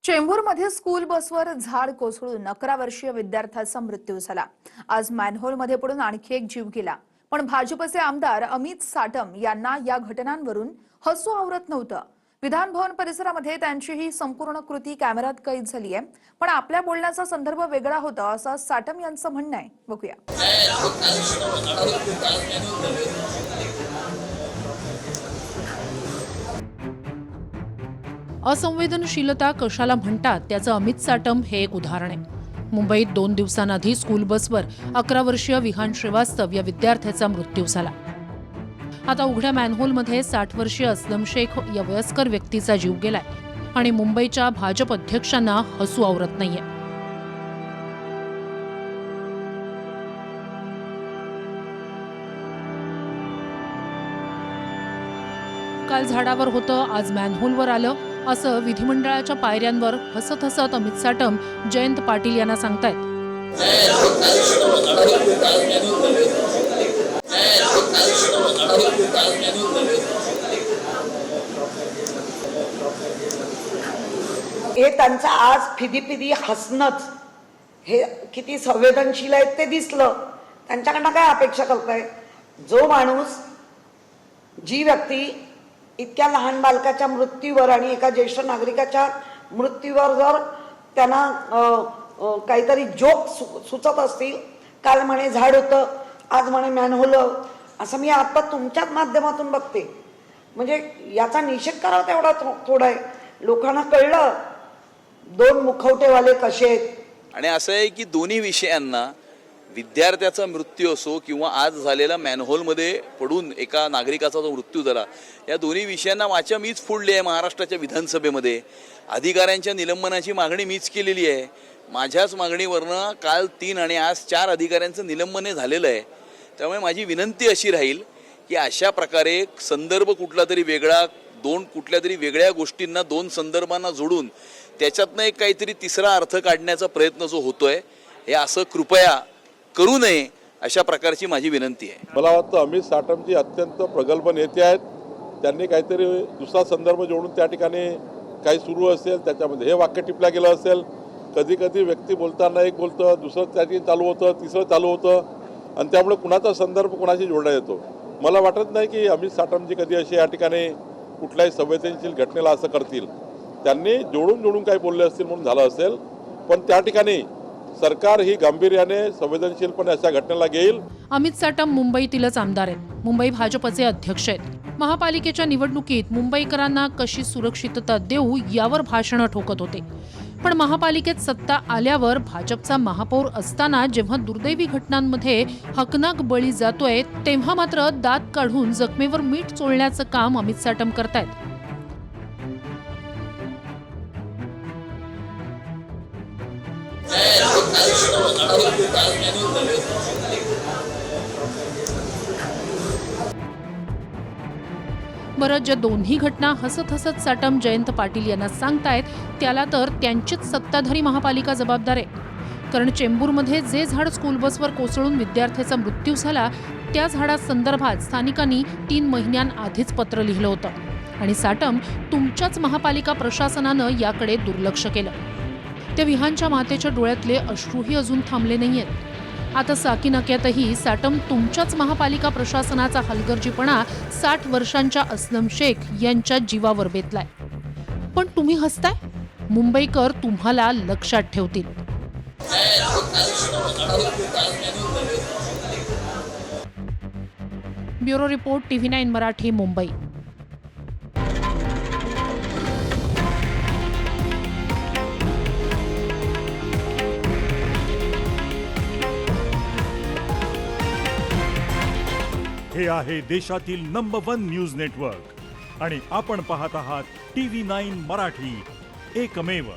चेंबूरमध्ये school बसवर झाड कोसळून 11 वर्षीय विद्यार्थ्याचा मृत्यू झाला। आज मॅनहोलमध्ये पडून आणखी एक जीव गेला। पण भाजपचे आमदार अमित साटम यांना या घटनांवरून हसू आवरत नव्हतं। विधान भवन परिसरामध्ये त्यांची ही संपूर्ण कृती कॅमेऱ्यात कैद झाली आहे। पण आपल्या बोलण्याचा संदर्भ वेगळा होता असं साटम यांचं म्हणणं आहे। बघूया। असंवेदनशीलता कशाला म्हणतात त्याचं अमित साटम हे एक उदाहरण आहे। मुंबईत 2 दिवसांआधी स्कूल बसवर 11 वर्षीय विहान श्रीवास्तव या विद्यार्थ्याचा मृत्यू झाला। आता उघड्या मॅनहोलमध्ये 60 वर्षीय असलम शेख या वयस्कर व्यक्तीचा जीव गेलाय आणि मुंबईच्या भाजप अध्यक्षांना हसू आवरत नाहीये। काल झाडावर होतं, आज मॅनहोलवर आलं असं विधिमंडळाच्या पायऱ्यांवर हसत हसत अमित साटम जयंत पाटील यांना सांगतायत। हे त्यांचं आज फिदी हसणंच हे किती संवेदनशील आहेत ते दिसलं। त्यांच्याकडनं काय अपेक्षा करताय? जो माणूस, जी व्यक्ती इतक्या लहान बालकाच्या मृत्यूवर आणि एका ज्येष्ठ नागरिकाच्या मृत्यूवर जर त्यांना काहीतरी जोक सुचत असतील, काल म्हणे झाड होतं, आज म्हणे मॅनहोल, असं मी आता तुमच्याच माध्यमातून बघते। म्हणजे याचा निषेध करावा तेवढा थोडा आहे। लोकांना कळलं 2 मुखवटेवाले कसे आहेत। आणि असं आहे की दोन्ही विषयांना, विद्यार्थ्याचा मृत्यू असो किंवा आज झालेला मॅनहोलमध्ये पडून एका नागरिकाचा जो मृत्यू झाला, या दोन्ही विषयांना वाचा मीच फोडली आहे। महाराष्ट्राच्या विधानसभेमध्ये अधिकाऱ्यांच्या निलंबनाची मागणी मीच केलेली आहे। माझ्याच मागणीवरनं काल 3 आणि आज 4 अधिकाऱ्यांचं निलंबन झालेलं आहे। त्यामुळे माझी विनंती अशी राहील की अशा प्रकारे संदर्भ कुठला तरी वेगळा, कुठल्या तरी वेगळ्या गोष्टींना 2 संदर्भांना जोडून त्याच्यातनं एक काहीतरी तिसरा अर्थ काढण्याचा प्रयत्न जो होतोय, हे असं कृपया करू नये, अशा प्रकारची माझी विनंती आहे। मला वाटतं अमित साटमजी अत्यंत प्रगल्भ नेते आहेत। त्यांनी काहीतरी दुसरा संदर्भ जोडून त्या ठिकाणी काही सुरू असेल, त्याच्यामध्ये हे वाक्य टिपलं गेलं असेल। कधी कधी व्यक्ती बोलताना एक बोलतं, दुसरं त्या ठिकाणी चालू होतं, तिसरं चालू होतं आणि त्यामुळे कुणाचा संदर्भ कुणाशी जोडला येतो। मला वाटत नाही की अमित साटमजी कधी असे या ठिकाणी कुठल्याही संवेदनशील घटनेला असं करतील। त्यांनी जोडून काही बोलले असतील म्हणून झालं असेल, पण त्या ठिकाणी सरकार ही गांभीर्याने संवेदनशीलपणे अशा घटनेला घेईल। अमित साटम मुंबईतीलच आमदार आहेत, मुंबई भाजपचे अध्यक्ष आहेत। महापालिकेच्या निवडणुकीत मुंबईकरांना कशी सुरक्षितता देऊ यावर भाषणं ठोकत होते। पण महापालिकेत सत्ता आल्यावर भाजपचा महापौर असताना जेव्हा दुर्दैवी घटनांमध्ये हकनाक बळी जातोय, तेव्हा मात्र दात काढून जखमेवर मीठ चोळण्याचं काम अमित साटम करतायत। बरं, ज्या दोन्ही घटना हसत हसत साटम जयंत पाटील यांना सांगतायत, त्याला तर त्यांचीच सत्ताधारी महापालिका जबाबदार आहे। कारण चेंबूरमध्ये जे झाड स्कूल बसवर कोसळून विद्यार्थ्याचा मृत्यू झाला, त्या झाडासंदर्भात स्थानिकांनी 3 महिन्यांआधीच पत्र लिहिलं होतं आणि साटम तुमच्याच महापालिका प्रशासनानं याकडे दुर्लक्ष केलं। त्या विहानच्या मातेच्या डोळ्यातले अश्रूही अजून थांबले नाहीयेत। आता साकीनाक्यातही साटम तुमच्याच महापालिका प्रशासनाचा हलगर्जीपणा 60 वर्षांच्या असलम शेख यांच्या जीवावर बेतलाय। पण तुम्ही हसताय, मुंबईकर तुम्हाला लक्षात ठेवतील। Bureau report, TV9 Marathi, Mumbai. हे आहे देशातील नंबर 1 न्यूज नेटवर्क आणि आपण पाहत आहात TV9 मराठी, एकमेव।